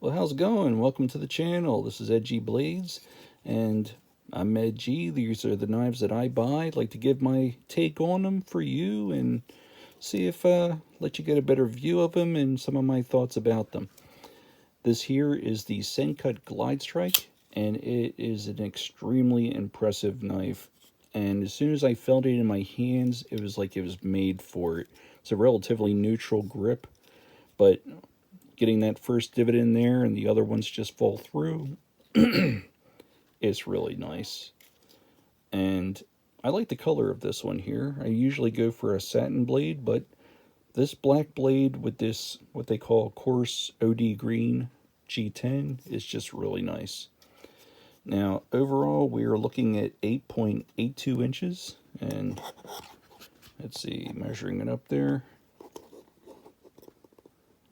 Well, how's it going? Welcome to the channel. This is Ed G Blades, and I'm Ed G. These are the knives that I buy. I'd like to give my take on them for you and see if let you get a better view of them and some of my thoughts about them. This here is the Sencut Glidestrike, and it is an extremely impressive knife. And as soon as I felt it in my hands, it was like it was made for it. It's a relatively neutral grip, but getting that first divot in there and the other ones just fall through, it's really nice. And I like the color of this one here. I usually go for a satin blade, but this black blade with this, what they call coarse OD green G10, is just really nice. Now, overall, we are looking at 8.82 inches, and let's see, measuring it up there,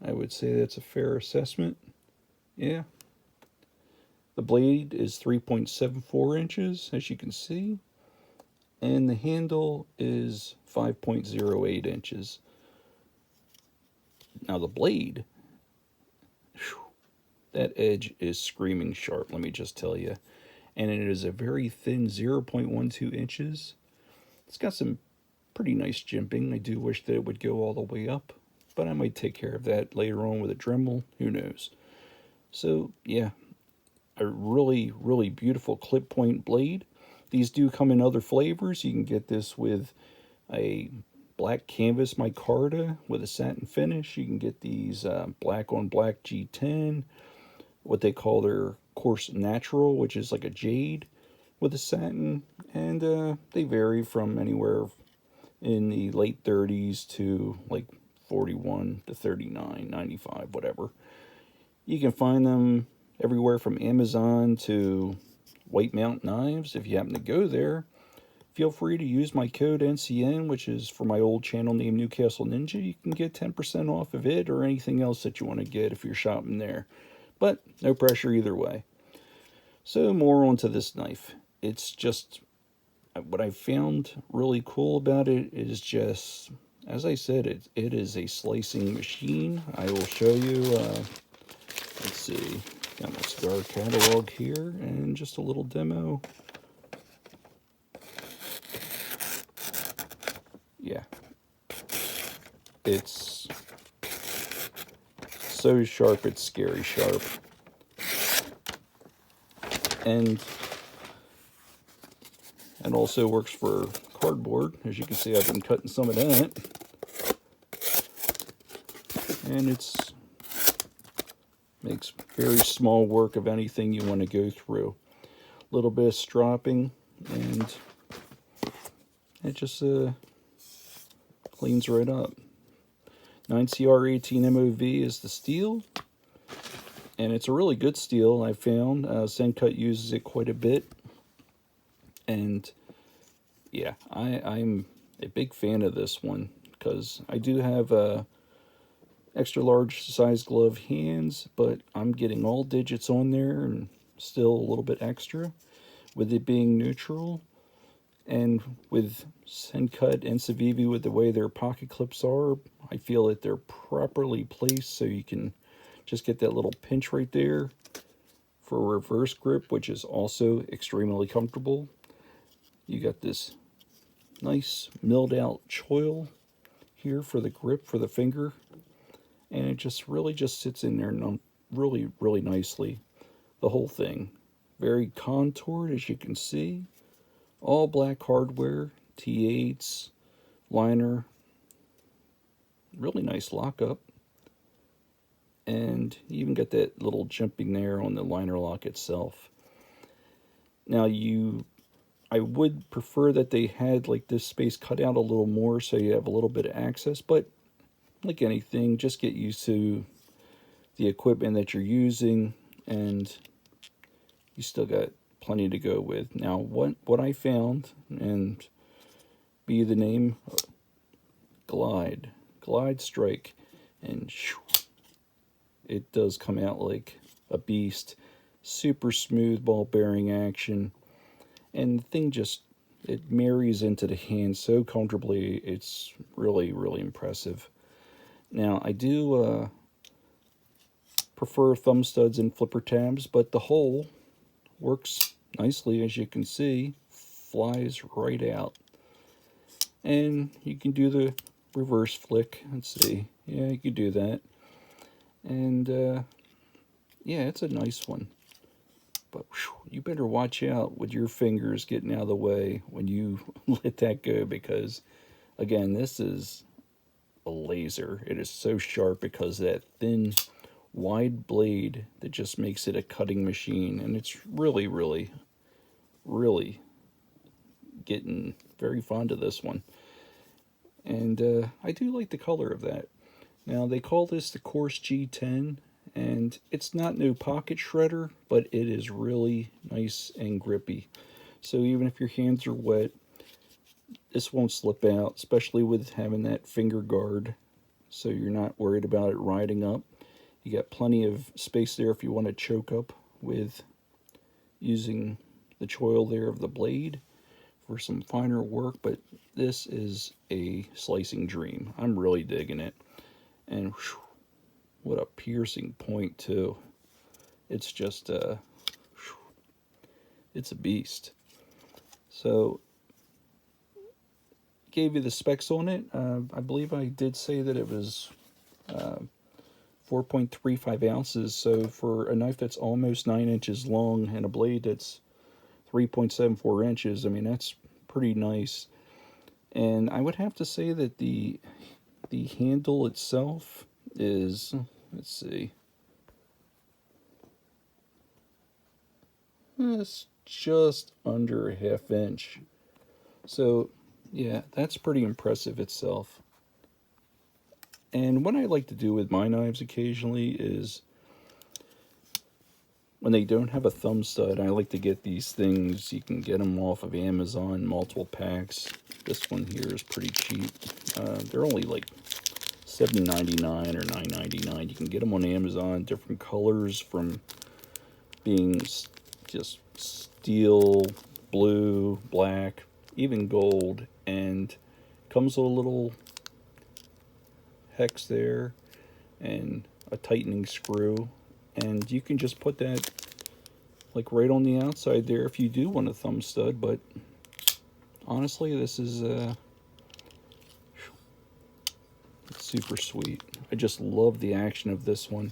I would say that's a fair assessment. Yeah. The blade is 3.74 inches, as you can see, and the handle is 5.08 inches. Now the blade, whew, that edge is screaming sharp, let me just tell you. And it is a very thin 0.12 inches. It's got some pretty nice jimping. I do wish that it would go all the way up, but I might take care of that later on with a Dremel, who knows. So yeah, a really beautiful clip point blade. These do come in other flavors. You can get this with a black canvas micarta with a satin finish. You can get these black on black G10, what they call their coarse natural, which is like a jade with a satin, and they vary from anywhere in the late 30s to like 41 to 39, 95, whatever. You can find them everywhere from Amazon to White Mount Knives. If you happen to go there, feel free to use my code NCN, which is for my old channel name Newcastle Ninja. You can get 10% off of it or anything else that you want to get if you're shopping there. But no pressure either way. So more onto this knife. It's just, what I found really cool about it is just, as I said, it is a slicing machine. I will show you, let's see, got my cigar catalog here and just a little demo. Yeah, it's so sharp, it's scary sharp. And it also works for cardboard. As you can see, I've been cutting some of that. And it's makes very small work of anything you want to go through. A little bit of stropping, and it just cleans right up. 9CR18 MOV is the steel, and it's a really good steel, I found. Sencut uses it quite a bit, and yeah, I'm a big fan of this one because I do have extra large size glove hands, but I'm getting all digits on there and still a little bit extra with it being neutral. And with Sencut and Civivi, with the way their pocket clips are, I feel that they're properly placed so you can just get that little pinch right there for reverse grip, which is also extremely comfortable. You got this nice milled out choil here for the grip for the finger, and it just really just sits in there really nicely. The whole thing very contoured, as you can see. All black hardware, T8s, liner, really nice lockup, and you even got that little jimping there on the liner lock itself. Now I would prefer that they had like this space cut out a little more so you have a little bit of access, but like anything, just get used to the equipment that you're using, and you still got plenty to go with. Now, what I found, and be the name Glidestrike, and it does come out like a beast. Super smooth ball bearing action, and the thing just, it marries into the hand so comfortably. It's really impressive. Now, I do prefer thumb studs and flipper tabs, but the hole works nicely, as you can see, flies right out. And you can do the reverse flick. Let's see. Yeah, you can do that. And yeah, it's a nice one. But whew, you better watch out with your fingers getting out of the way when you let that go, because again, this is a laser. It is so sharp because of that thin, wide blade that just makes it a cutting machine. And it's really, really, really getting very fond of this one. And I do like the color of that. Now, they call this the Coarse G10, and it's not no pocket shredder, but it is really nice and grippy. So even if your hands are wet, this won't slip out, especially with having that finger guard, so you're not worried about it riding up. You got plenty of space there if you want to choke up with using the choil there of the blade for some finer work, but this is a slicing dream. I'm really digging it. And whew, what a piercing point too. It's just it's a beast. So gave you the specs on it. I believe I did say that it was 4.35 ounces. So for a knife that's almost 9 inches long and a blade that's 3.74 inches, I mean, that's pretty nice. And I would have to say that the handle itself is, let's see, it's just under a ½ inch. So yeah, that's pretty impressive itself. And what I like to do with my knives occasionally is, when they don't have a thumb stud, I like to get these things. You can get them off of Amazon, multiple packs. This one here is pretty cheap. They're only like $7.99 or $9.99. You can get them on Amazon, different colors, from being just steel, blue, black, even gold, and comes with a little hex there and a tightening screw, and you can just put that like right on the outside there if you do want a thumb stud. But honestly, this is super sweet. I just love the action of this one.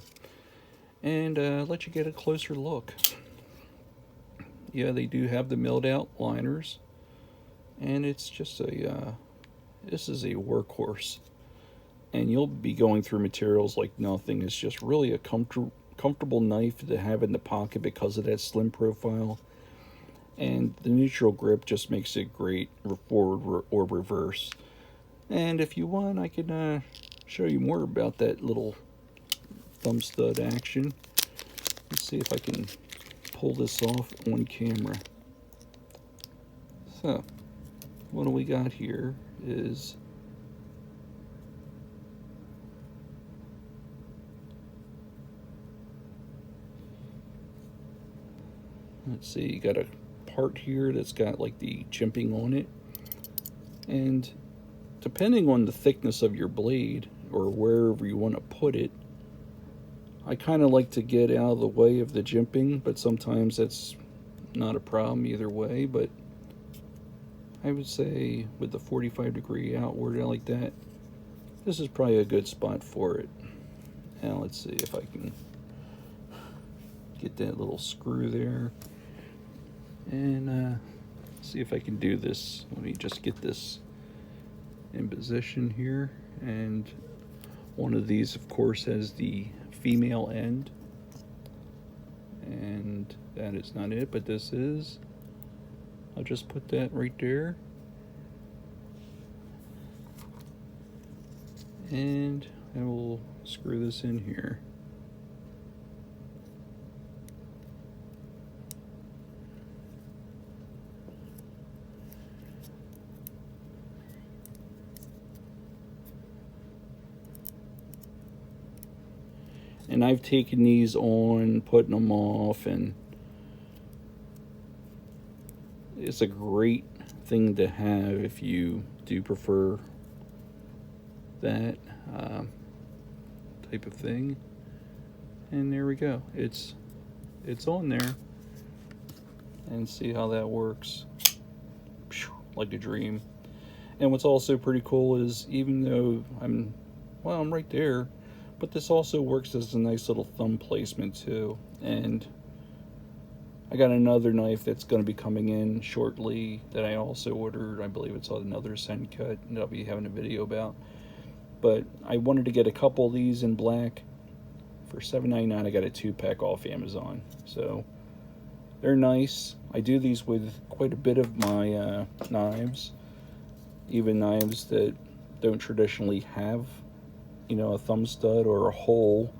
And let you get a closer look. Yeah, they do have the milled out liners, and it's just a this is a workhorse, and you'll be going through materials like nothing. It's just really a comfortable knife to have in the pocket because of that slim profile, and the neutral grip just makes it great forward or reverse. And if you want, I can show you more about that little thumb stud action. Let's see if I can pull this off on camera. So what do we got here is, let's see, you got a part here that's got like the jimping on it, and depending on the thickness of your blade or wherever you want to put it, I kind of like to get out of the way of the jimping, but sometimes that's not a problem either way. But I would say with the 45-degree outward like that, this is probably a good spot for it. Now let's see if I can get that little screw there, and see if I can do this. Let me just get this in position here, and one of these of course has the female end, and that is not it, but this is. I'll just put that right there, and I will screw this in here. And I've taken these on, putting them off, and it's a great thing to have if you do prefer that type of thing. And there we go. It's on there. And see how that works. Like a dream. And what's also pretty cool is, even though I'm right there, but this also works as a nice little thumb placement too. And I got another knife that's going to be coming in shortly that I also ordered. I believe it's another Sencut that I'll be having a video about. But I wanted to get a couple of these in black. For $7.99, I got a 2-pack off Amazon. So they're nice. I do these with quite a bit of my knives. Even knives that don't traditionally have, you know, a thumb stud or a hole.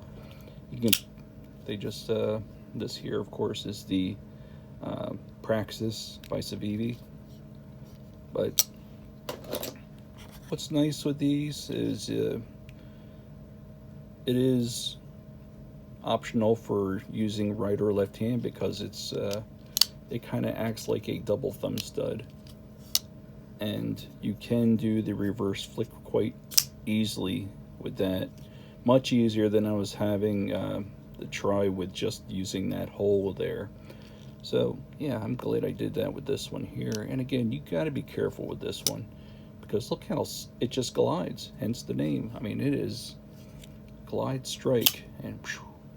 You can, they just, this here, of course, is the Praxis by Civivi. But what's nice with these is it is optional for using right or left hand, because it kind of acts like a double thumb stud, and you can do the reverse flick quite easily with that, much easier than I was having to try with just using that hole there. So yeah, I'm glad I did that with this one here. And again, you got to be careful with this one, because look how it just glides, hence the name. I mean, it is Glidestrike, and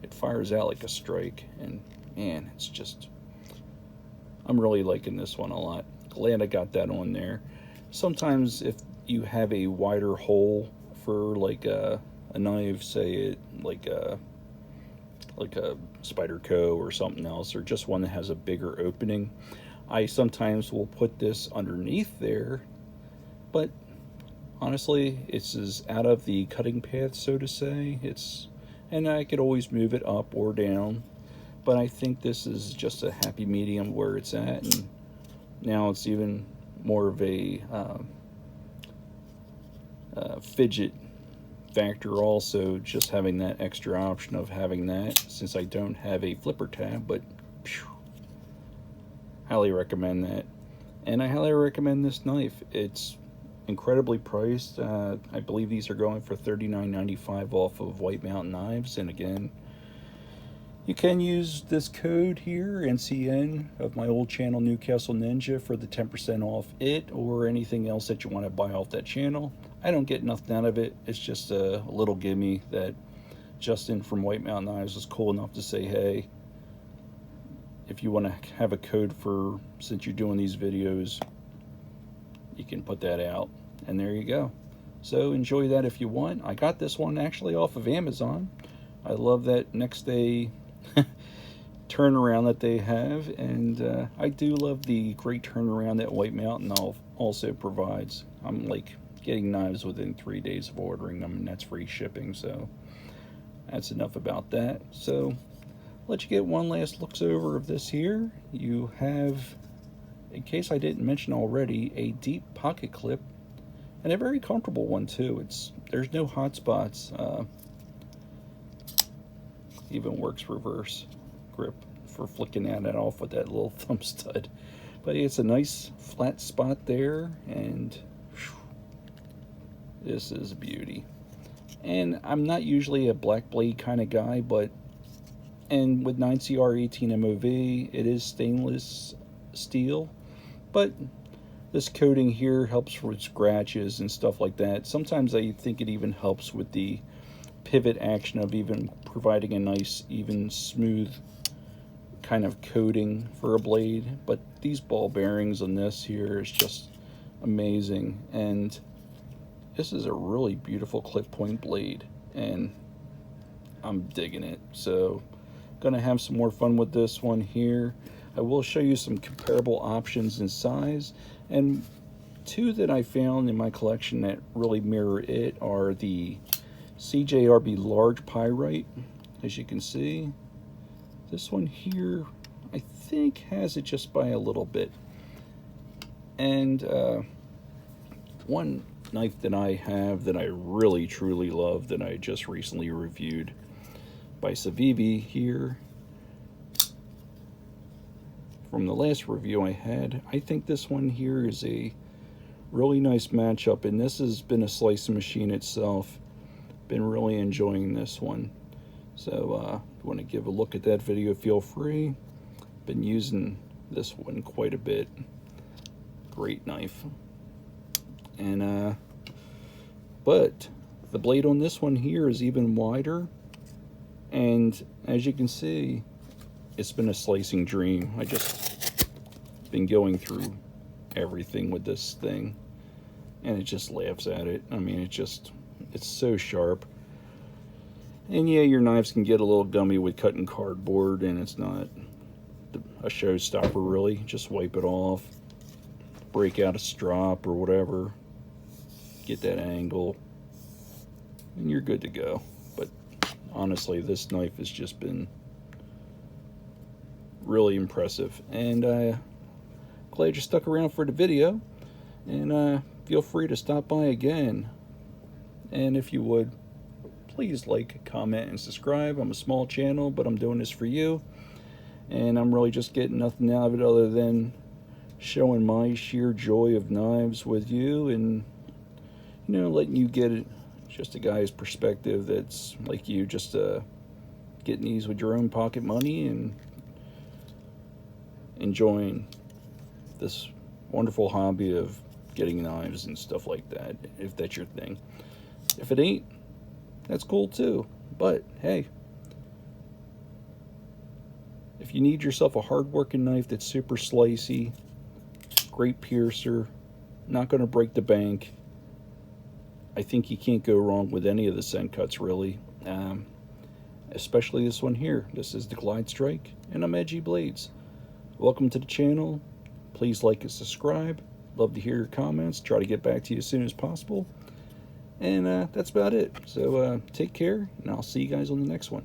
it fires out like a strike. And man, it's just, I'm really liking this one a lot. Glad I got that on there. Sometimes if you have a wider hole for like a knife, say it like a Spyderco or something else, or just one that has a bigger opening, I sometimes will put this underneath there. But honestly, it's as out of the cutting path, so to say. And I could always move it up or down, but I think this is just a happy medium where it's at. And now it's even more of a fidget factor also, just having that extra option of having that, since I don't have a flipper tab. But highly recommend that. And I highly recommend this knife. It's incredibly priced. I believe these are going for $39.95 off of White Mountain Knives. And again, you can use this code here, NCN, of my old channel, Newcastle Ninja, for the 10% off it or anything else that you want to buy off that channel. I don't get nothing out of it. It's just a little gimme that Justin from White Mountain Knives was cool enough to say, hey, if you want to have a code for, since you're doing these videos, you can put that out. And there you go. So enjoy that if you want. I got this one actually off of Amazon. I love that next day turnaround that they have, and I do love the great turnaround that White Mountain also provides. I'm like getting knives within 3 days of ordering them, and that's free shipping. So that's enough about that. So let you get one last looks over of this here. You have, in case I didn't mention already, a deep pocket clip, and a very comfortable one too. There's no hot spots. Even works reverse grip for flicking that off with that little thumb stud. But it's a nice flat spot there, and whew, this is a beauty. And I'm not usually a black blade kind of guy, and with 9CR18 MOV, it is stainless steel, but this coating here helps with scratches and stuff like that. Sometimes I think it even helps with the pivot action of even providing a nice, even, smooth kind of coating for a blade. But these ball bearings on this here is just amazing, and this is a really beautiful clip point blade, and I'm digging it. So gonna have some more fun with this one here. I will show you some comparable options in size, and two that I found in my collection that really mirror it are the CJRB large pyrite. As you can see, this one here I think has it just by a little bit. And one knife that I have that I really truly love, that I just recently reviewed by Civivi here, from the last review I had, I think this one here is a really nice matchup, and this has been a slicing machine itself. Been really enjoying this one. So if you want to give a look at that video, feel free. Been using this one quite a bit. Great knife. And but the blade on this one here is even wider, and as you can see, it's been a slicing dream. I just been going through everything with this thing, and it just laughs at it. I mean, it's so sharp. And yeah, your knives can get a little gummy with cutting cardboard, and it's not a showstopper really. Just wipe it off, break out a strop or whatever, get that angle, and you're good to go. But honestly, this knife has just been really impressive, and glad you stuck around for the video, and feel free to stop by again. And if you would, please like, comment, and subscribe. I'm a small channel, but I'm doing this for you, and I'm really just getting nothing out of it other than showing my sheer joy of knives with you, and letting you get it, just a guy's perspective that's like you, just getting these with your own pocket money and enjoying this wonderful hobby of getting knives and stuff like that, if that's your thing. If it ain't, that's cool too. But hey, if you need yourself a hard-working knife that's super slicey, great piercer, not going to break the bank, I think you can't go wrong with any of the Sencuts really. Especially this one here. This is the Glidestrike, and I'm Edgy Blades. Welcome to the channel. Please like and subscribe. Love to hear your comments. Try to get back to you as soon as possible. And that's about it. So take care, and I'll see you guys on the next one.